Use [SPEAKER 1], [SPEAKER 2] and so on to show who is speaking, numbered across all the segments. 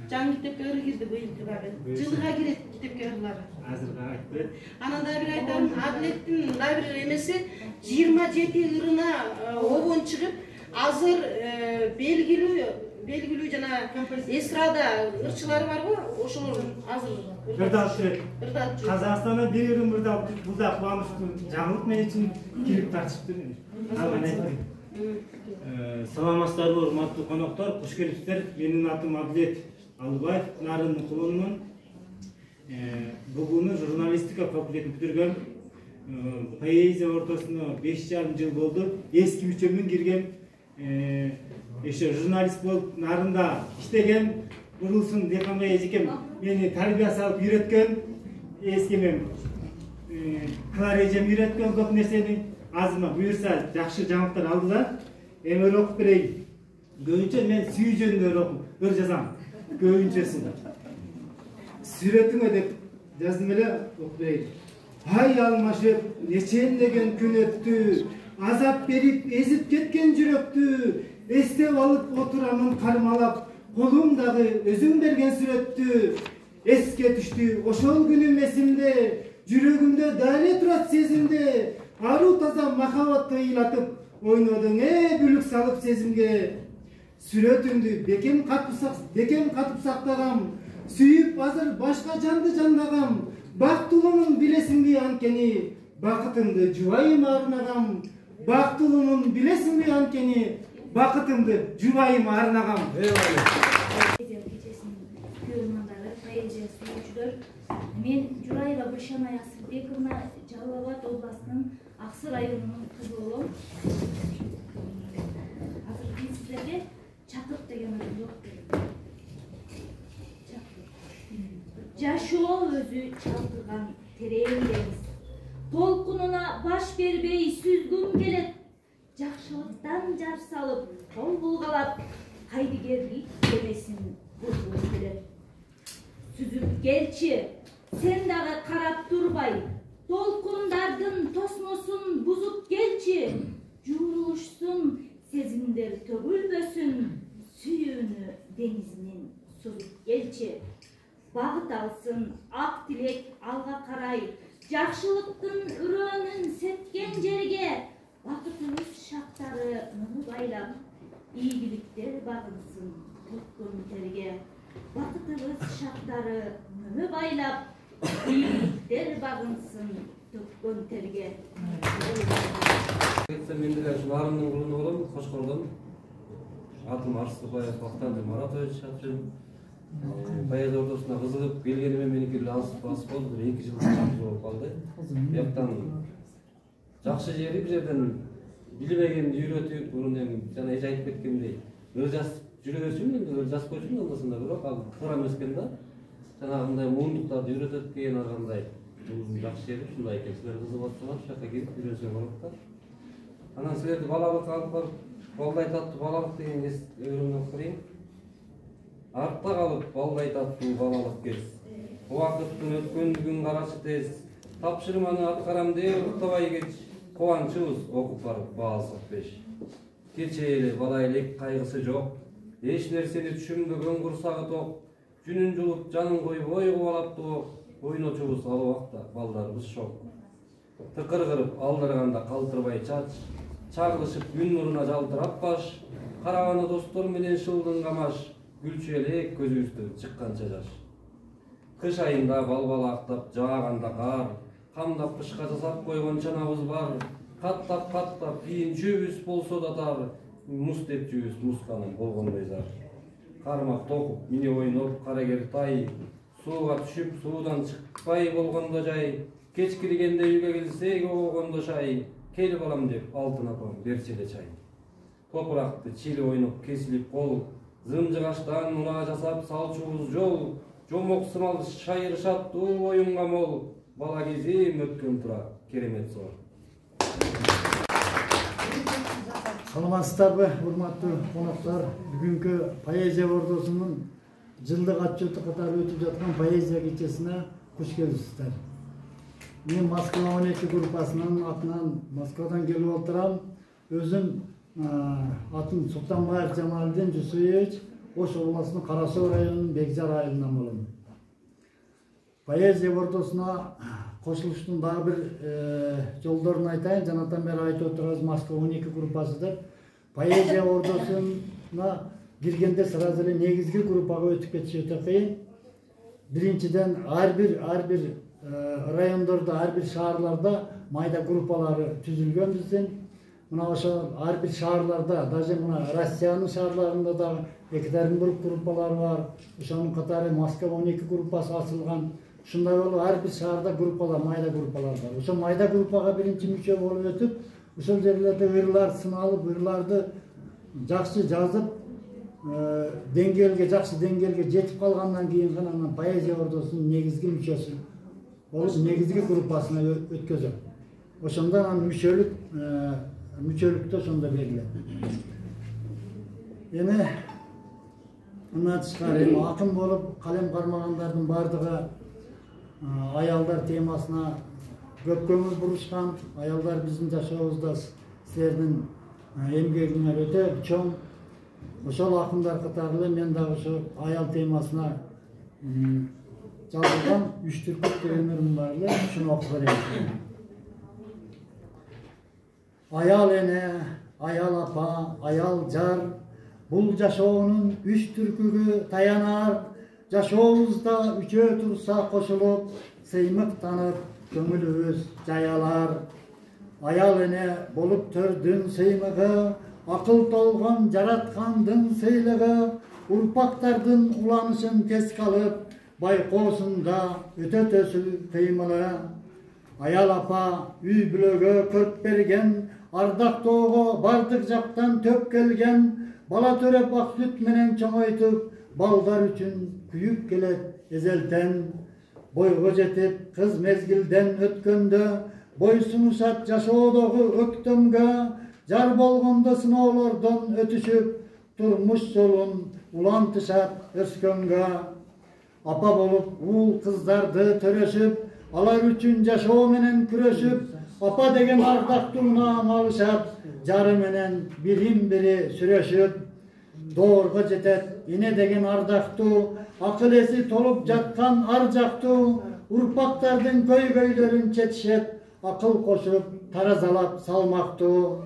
[SPEAKER 1] жаңы китепке кирди быйылкы дагы. Жылга кирет китепке ырлары.
[SPEAKER 2] Азырга айтты.
[SPEAKER 1] Анан да бир айтам, Адилеттин да бир эмеси 27 ырына обон чыгып, азыр белгилүү жана эстрада ырчылары барбы? Ошолор азыр
[SPEAKER 2] ырдап жүрөт. Казакстандан бир ырым ырдап, бул да кубанычтуу жаңылык менен үчүн кирип тартышыптыр. Саламатсыздарбы, урматтуу коноктор, куш келипсиздер. Менин атым Адилет Алыбаев, Нарын Кулунмун. Бүгүн журналистика факультетин бүтүргөм. Поэзия ортосуна 5,5 жыл болду. Эски мүчөмүн кирген. Журналист болуп нарында иштеген. Урулсун Деканбай эжекем мени тарбия салып үйрөткөн. Эскемем Кылар эжем үйрөткөн көп нерсени. Азыма буюрса жакшы жаңылыктар алдылар. Эми окуп берейин. Көбүнчө мен сүй жөнүндө ыр жазам. Көбүнчөсү. Сүрөтүңө деп жаздым эле, окуп берейин. Ай алмашып, нечендеген күн өттү. Азап берип, эзип кеткен жүрөктү. Эстеп алып отурамын кармалап. Колумдагы өзүң берген сүрөттү. Эске түштү, ошол күнүм эсимде. Жүрөгүмдө дали турат сезимде. Ару таза махабатты ыйлатып, ойнодуң бүлүк салып сезимге. Сүрөтүңдү бекем катып сактагам. Сүйүп азыр башка жанды жандагам. Бактылуумун билесиңби анткени, бакытымды жубайым арнагам. Бактылуумун билесиңби анткени, бакытымды жубайым арнагам.
[SPEAKER 3] Поэзия кечесинин көрөрмандары, поэзия сүйүүчүлөр, мен Журайла Гүлшанай Асылбековна, Жалал Абад областынын Аксы районунун кызы болом. Азыр мен сиздерге чакырт деген ырымды окуп берем. Жашоо өзү чалтырган терең деңиз. Толкунуна баш бербей сүзгүм келет. Жакшылыктан жар салып, кол булгалап, кайдыгерлик кемесин бургум келет. Сүзүп келчи, сен дагы карап турбай, толкундардын тосмосун бузуп келчи. Жуурулушсун сезимдер төгүлбөсүн, сүйүүнү деңизинен сузуп келчи. Багыт алсын ак тилек алга карай, жакшылыктын үрөөнүн сепкен жерге. Бакытыбыз шактары муну байлап, ийгиликтер багынсын төккөн терге. Бакытыбыз шактары муну байлап, ийгиликтер багынсын төккөн терге.
[SPEAKER 4] Мен деле Нарындын кулуну болом, Кошкордон. Атым Арсыбаев Бактандыр Маратович атым. Поэзия ортосуна кызыгып келгениме меники эле аз болду, 2 жыл болуп калды. Бияктан жакшы жери бир жерден билбегенди үйрөтүп, мурун эми жана эже айтып кеткендей, ыр жазып жүрө берчүмүн, енді ыр жазып койчумун ондосунда, бирок ал кыра эмескен да. Жанагындай муундуктарды үйрөтөт экен, ар кандай. Бул жакшы жери, ушундай экен. Силер кызыгып атсаңар, ушул жака келип үйрөнсөң болот да. Анан силерди балалыкка алып барып, балдай таттуу балалык деген өрүмдү окуп берейин. Артта калып балдай таттуу балалык кез. Убакыттын өткөндүгүн карачы тез. Тапшырманы аткарам деп уктабай кеч. Кубанчыбыз окуп барып баасык беш. Кечээли бала элек кайгысы жок. Эч нерсени түшүнбөгөн курсагы ток. Жүнүн жулуп жанын койбой кубалап тоок. Ойночубуз ал убакта балдарыбыз шок. Тыкыр кырып алдырганда калтырбай чач. Чагылышып күн нуруна жалтырап баш. Караганы достор менен шылдың камаш. Гүлчү элек көзүбүздөн чыкканча жаш. Кыш айында бал актап жааганда кар. Камдап кышка жасап койгон чанабыз бар. Каттап кийинчүбүз болсо да тар. Муз тепчүбүз мусканын болгондой зар. Кармак токуп мини ойноп карагер тай. Сууга түшүп суудан чыкпай болгондо жай. Кеч киргенде үйгө келсек огондо шай. Кел балам деп алтын апам берчи эле чай. Топуракты чили ойноп кесилип кол. Зымжыгаштан муна жасап салчубуз жол. Жомок сымал шайырышаттуу оюнга мол. Бала кезим өткөн тура керемет зор.
[SPEAKER 5] Саламатсыздарбы, урматтуу коноктор. Бүгүнкү поэзия ордосунун жылдык отчеты катары өтүп жаткан поэзия кечесине куш келипсиздер. Мен Москва 12 группасынын атынан Москвадан келип отурам. Өзүм атым Султанбаев Жамалдин Жусуевич, Ош областынын Кара Суу районунун Бекжар айылынан болом. Поэзия ордосуна кошулуштун дагы бир жолдорун айтайын. Жанатан бери айтып отурабыз Москва 12 группасы деп. Поэзия ордосуна киргенде сразу эле негизги группага өтүп кетиш өтө кыйын. Биринчиден ар бир райондордо, ар бир шаарларда майда группалары түзүлгөн биздин. Мына ошо ар бир шаарларда, даже мына Россиянын шаарларында да Екатеринбург группалары бар. Ошонун катары Москва 12 группасы ачылган. Ушундай болуп ар бир шаарда группалар, майда группалар бар. Ошо майда группага биринчи мүчө болуп өтүп, ошол жерлерде ырлар сыналып, ырларды жакшы жазып, жакшы деңгээлге жетип калгандан кийин гана анан поэзия ордосунун негизги мүчөсү болуп, негизги группасына өткөзөт. Ошондо анан мүчөлүктө ошондо берилет. Эми мына тышкары акын болуп калем кармагандардын бардыгы аялдар темасына көп көңүл бурушкан. Аялдар биздин жашообузда силердин эмгегиңер өтө чоң. Ошол акындар катары мен дагы ошо аял темасына жазылган 3 түркүт деген ырым бар эле, ушуну окуп берейин. Аял эне, аял апа, аял жар, бул жашоонун 3 түркүгү таянар. Жашообузда үчөө турса кошулуп, сыймыктанып көңүлүбүз жаялар. Аял эне болуп төрдүн сыймыгы, акыл толгон жараткандын сыйлыгы, урпактардын уланышын тез калып, байкоосунда өтөтөсү кыймылы. Аял апа үй бүлөгө көрп берген, ардактоого бардык жактан төп келген, бала төрөп ак сүт менен чоңойтуп, балдар үчүн күйүп келет эзелтен. Бойго жетип кыз мезгилден өткөндө, бой сунушат жашоодогу өктөмгө, жар болгондо сыноолордон өтүшүп, турмуш жолун улантышат өскөнгө. Апа болуп уул кыздарды төрөшүп, алар үчүн жашоо менен күрөшүп, апа деген ардактуу наам алышат, жары менен бирин-бири сүрөшүп. Доорго жетет эне деген ардактуу, акыл эси толуп жаткан ар жактуу, урпактардын көйгөйлөрүн четишет, акыл кошуп таразалап салмактуу.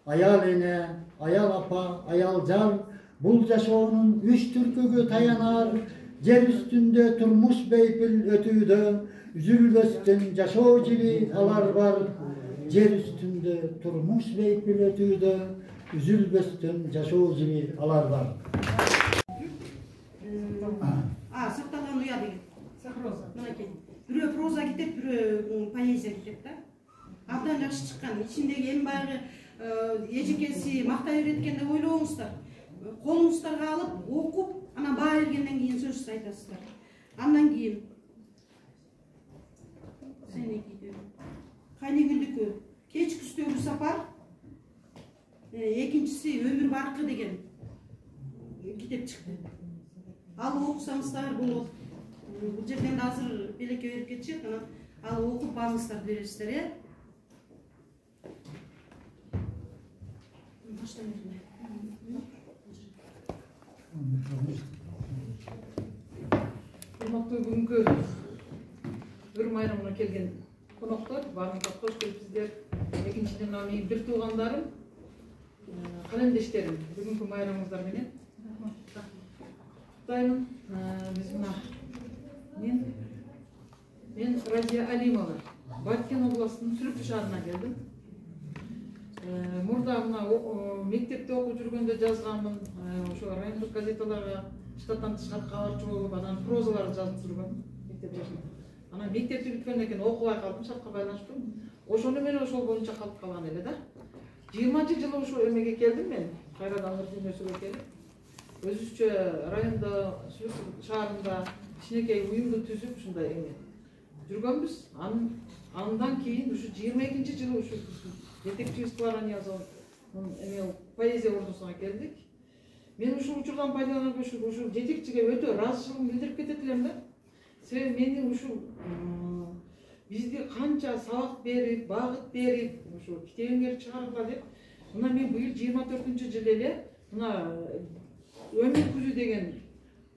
[SPEAKER 5] Аял эне, аял апа, аял жар, бул жашоонун 3 түркүгү таянар. Жер үстүндө турмуш бейпил өтүүдө, үзүлбөстөн жашоо жиби алар бар. Жер үстүндө турмуш бейпил өтүүдө, үзүлбөстөн жашоо жиби алар бар.
[SPEAKER 1] Сакталган уя деген. Мынакей. Бирөө проза кетет, бирөө поэзия кетет да. Абдан жакшы чыккан. Ичиндеги эми баягы эжекеси мактай берет экен деп ойлобоңуздар. Колуңуздарга алып, окуп, анан баа бергенден кийин сөз айтасыздар. Андан кийин сенекиде Кайнегүлдүкү кечки үстөгү сапар, экинчиси өмүр баркы деген китеп чыкты. Ал окусаңыздар болот. Бул жерден азыр белекке берип кетишет, анан ал окуп бааңыздар бересиздер, э?
[SPEAKER 6] Урматтуу бүгүнкү ыр майрамына келген коноктор, баарыңызга кош келипсиздер. Экинчиден менин бир туугандарым, калемдештерим, бүгүнкү майрамыңыздар менен куттаймын. Биз мына мен Разия Алимова, Баткен областынын Сүрүк шаарынан келдим. Мурда мына мектепте окуп жүргөндө жазганмын, ошо райондук газеталарга штаттан тышкары кабарчы болуп, анан прозаларды жазып жүргөм мектеп жашында. Анан мектепти бүткөндөн кийин окубай калдым, шартка байланыштуу. Ошону менен ошол боюнча калып калган эле да. 20 жылы ушул эмеге келдим мен, кайрадан ыр дүйнөсүгө келип. Өзүчө райондо, Сүрүк шаарында кичинекей уюмду түзүп ушундай эме жүргөнбүз. Андан кийин ушу 22-жылы ушу жетекчи складаниязы эме поэзия ордосуна келдик. Мен ушул учурдан пайдаланып ушу жетекчиге өтө ыраазычылыгымды билдирип кетет элем да. Себеби менин ушул бизди канча сабак берип, багыт берип, ушу китебиңерди чыгаргыла деп. Мына мен быйыл 24-жылы эле мына Өмүр күзү деген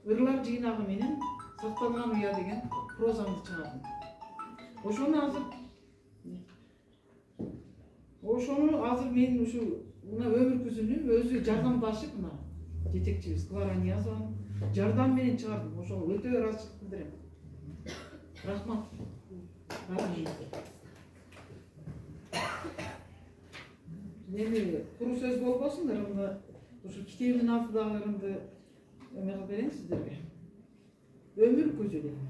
[SPEAKER 6] ырлар жыйнагы менен Сакталган уя деген прозамды чыгардым. Ошону азыр мен ушу мына өмүр күзүнүн өзү жардамдашы мына жетекчибиз Клара Ниязованын жардам менен чыгардым. Ошого өтө ыраазычылык билдирем. Рахмат. Эми куру сөз болбосун, ырымды ушу китебиmin алтындагы ырымды эме кылып берейин сиздерге. Өмүр көзү деген.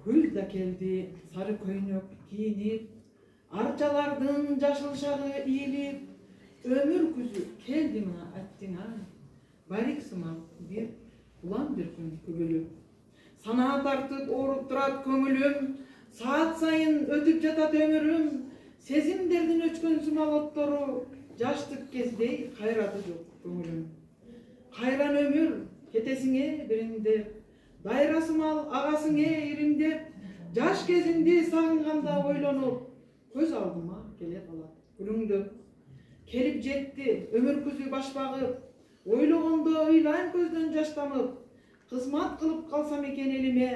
[SPEAKER 6] Күз да келди, сары көйнөк кийинип, арчалардын жашыл шагы ийилип, өмүр күзү келди мына аттиңа, барик сымак бир улам бир күн күбөлүп. Санаа тартып ооруп турат көңүлүм, саат сайын өтүп жатат өмүрүм, сезимдердин өчкөн сымал оттору, жаштык кездей кайраты жок көңүлүм. Кайран өмүр кетесиңе биринде, дайра сымал агасыңе ириңдеп, жаш кезимди сагынганда ойлонуп, көз алдыма келе калат күлүңдөп. Келип жетти өмүр күзү баш багып, ойлогондо ыйлайм көздөн жаш тамып, кызмат кылып калсам экен элиме,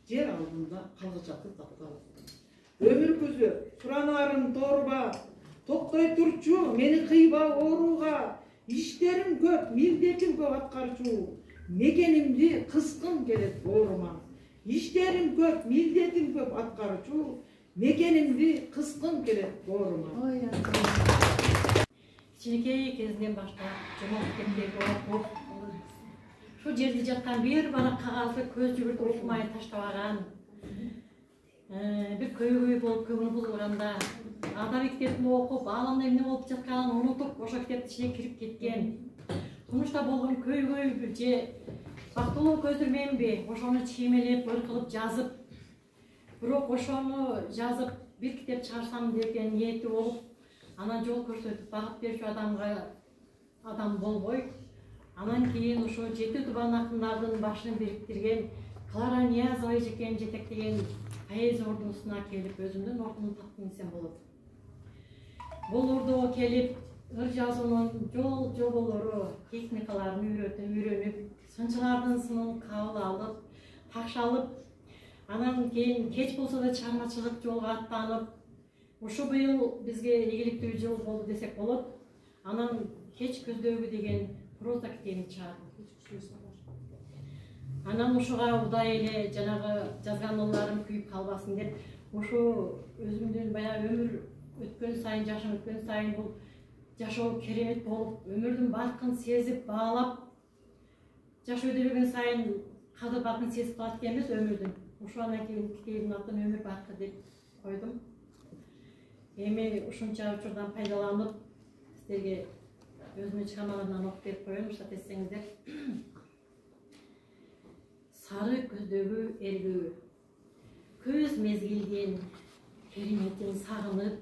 [SPEAKER 6] жер алдында калгычакты тапталып. Өмүр күзү суранарым тооруба, токтой турчу мени кыйба ооруга, иштерим көп, милдетим көп аткарчу, мекенимди кыскым келет боорума. Иштерим көп, милдетим көп аткарчу, мекенимди кыскым келет боорума.
[SPEAKER 7] Кичинекей кезинен баштап жомок мектепте окуп, şu жерде жаткан бир бара кагазды көз жүгүртүп окумай таштабаган, бир көйгөй болуп көңүл булганда ада мектебинде окуп, ааламда эмне болуп жатканын унутуп, ошо мектептин ичине кирип кеткен. Тумушта болгон көйгөйбү же бактылуу көздөрменби, ошону чиймелеп, өр кылып жазып, бирок ошону жазып бир китеп чыгарсам деген ниети болуп, анан жол көрсөтүп багып берүүчү адам болбой, анан кийин ошо жети тубан акындардын башын бириктирген Клара Ниязова эжекем жетектеген поэзия ордусуна келип өзүмдүн ордумду таптым десем болот. Бул ордуга келип ыр жазуунун жол жоболору, техникаларын үйрөнүп, сынчылардын сынын кабыл алып, такшалып, анан кийин кеч болсо да чыгармачылык жолго аттанып, ушу быйыл бизге ийгиликтүү жыл болду десек болот. Анан кеч көздөгү деген проза китебин чыгардым. Анан ушуга удай эле жанагы жазган ырларым күйүп калбасын деп, ушу өзүмдүн баягы өмүр өткөн сайын, жашым өткөн сайын бул жашоо керемет болуп, өмүрдүн баркын сезип, баалап, жашоо өдөлөгөн сайын кадыр баркын сезип калат экенбиз өмүрдүн. Ушу анан кийин китебиmin атын өмүр баркы деп койдум. Эми ушунча учурдан пайдаланып, сиздерге өзүмдүн чыгармаларымдан окуп берип коеюн, уруксат этсеңиздер. Сары көздөгү эргүү, күз мезгилдин кереметин сагынып,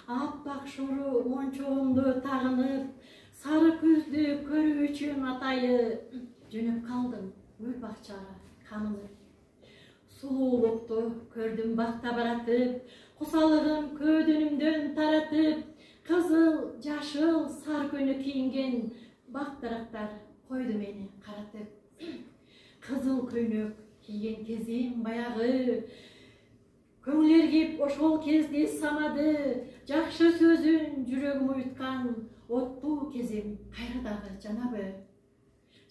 [SPEAKER 7] аппак шору мончоомду тагынып, сары күздү көрүү үчүн атайы жөнөп калдым гүл бакчага камынып. Сулуулукту көрдүм бакта баратып, кусалыгым көөдөнүмдөн таратып, кызыл, жашыл, сары көйнөк кийинген бак дарактар койду мени каратып. Кызыл көйнөк кийген кезим баягы, көңүл эргип ошол кезди самады, жакшы сөзүн жүрөгүм уюткан оттуу кезим кайра дагы жанабы.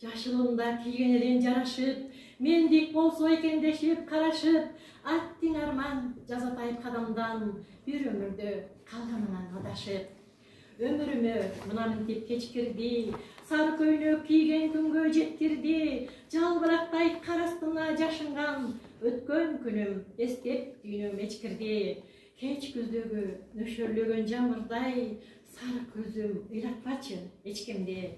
[SPEAKER 7] Жашылымда кийген элем жарашып, мендик болсо экен дешип карашып, аттиң арман жазатайып кадамдан, бир өмүрдө калганынан адашып. Өмүрүмө мына мынтип кечкирди, сары көйнөк кийген күнгө жеткирди, жалбырактай кар астына жашынган өткөн күнүм эстеп дүйнөм эчкирди. Кеч күздөгү нөшөрлөгөн жамырдай, сары көзүм ыйлатпачы эч кимди.